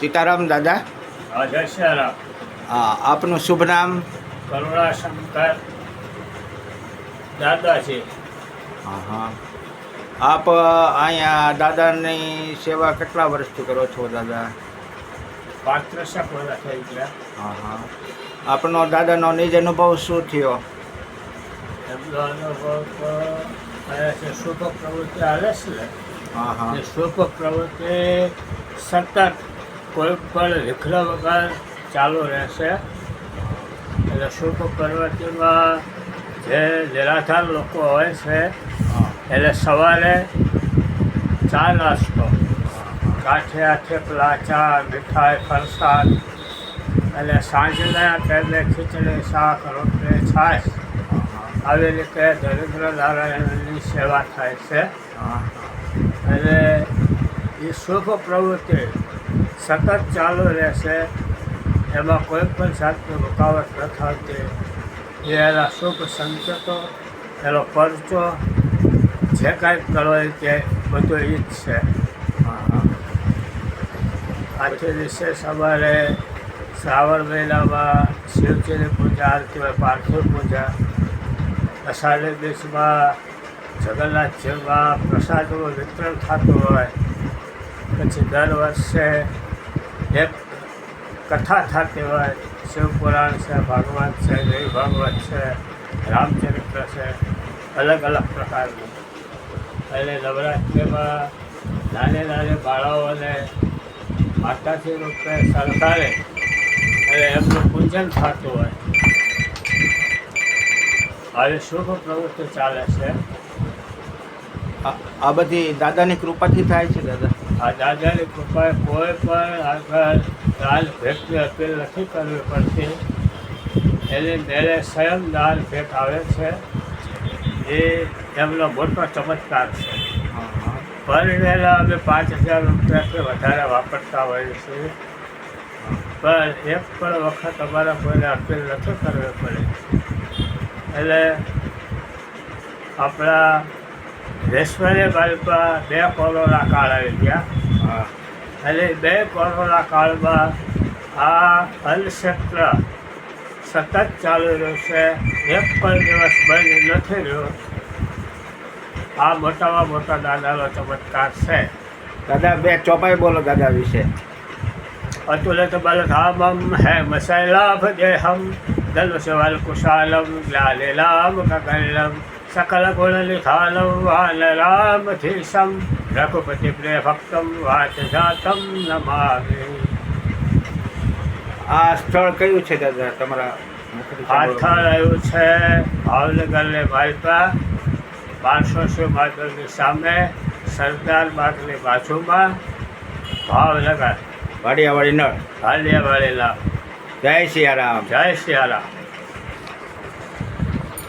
સીતારામ દાદા. જય શ્રીરામ. આપનું શુભ નામ? કરુણાશંકર દાદા છે. હા. આપ અહીંયા દાદાની સેવા કેટલા વર્ષથી કરો છો દાદા? 35 વર્ષ થઈ ગયા. હા. આપનો દાદાનો નિજ અનુભવ શું થયો? એમનો અનુભવ તો છે શુભ પ્રવૃત્તિ હાલે છે ને. હા. એ શુભ પ્રવૃત્તિ સતત કોઈ પણ વિઘ્ન વગર ચાલુ રહેશે. એટલે શુભ પ્રવૃત્તિમાં જે નિરાધાર લોકો હોય છે એટલે સવારે ચા નાસ્તો, ગાંઠિયા, થેપલા, ચા, મીઠાઈ, ફરસાણ, અને સાંજના ટાઈમે ખીચડી, શાક, રોટલી, છાશ, આવી રીતે દરિદ્ર નારાયણની સેવા થાય છે. અને એ શુભ પ્રવૃત્તિ સતત ચાલુ રહેશે. એમાં કોઈ પણ જાતની રૂકાવટ ન થતી. એ એના શુભ સંકેતો, એનો પરચો, જે કાંઈ કરો તે બધું એ જ છે. આજથી દિવસે સવારે શ્રાવણ મહિનામાં શિવજીની પૂજા આવતી હોય, પાર્થિવ પૂજા. અષાઢી બીજમાં જગન્નાથજીમાં પ્રસાદનું વિતરણ થતું હોય. પછી દર વર્ષે એક કથા થતી હોય. શિવપુરાણ છે, ભાગવત છે, દેવી ભાગવત છે, રામચરિત્ર છે, અલગ અલગ પ્રકારની. એટલે નવરાત્રિમાં નાની બાળાઓને માતાજી રૂપે સરકારે અને એમનું પૂજન થતું હોય. આવી શુભ પ્રવૃત્તિ ચાલે છે. આ બધી દાદાની કૃપાથી થાય છે દાદા? આ દાદાની કૃપાએ કોઈ પણ આગળ દાન ભેટની અપીલ નથી કરવી પડતી. એની મેળે સ્વયં દાન ભેટ આવે છે. એ એમનો મોટો ચમત્કાર છે. પર વહેલા અમે 5,000 રૂપિયાથી વધારે વાપરતા હોઈએ છીએ. પણ એક પણ વખત અમારે કોઈને અપીલ નથી કરવી પડે. એટલે આપણા દેશની બાજુમાં 2 કોરોના કાળ આવી ગયા. એટલે 2 કોરોના કાળમાં આ અન્નક્ષેત્ર સતત ચાલુ રહ્યું છે. એક પણ દિવસ બંધ નથી રહ્યો. આ મોટામાં મોટા દાદાનો ચમત્કાર છે. દાદા 2 ચોપાઈ બોલો દાદા વિશે. અતુલિત બલધામમ હે મસૈલાભ દેહમ ધનુષવલ કુશાલમ જ્ઞાનિલામ ગગનમ સકલ ગુણ નિધાનમ વાનરામધીશમ રઘુપતિ પ્રિય ભક્તમ વાચ જાતમ નમામિ. આ સ્થળ કયું છે દાદા તમારા? આ સ્થળ આવ્યું છે ભાવનગરની માલપા, 500 માધવની સામે, સરદાર બાગની બાજુમાં, ભાવનગર. વાડિયાવાડી નળ. હાલિયાવાડી. જય સિયારામ. જય સિયારામ.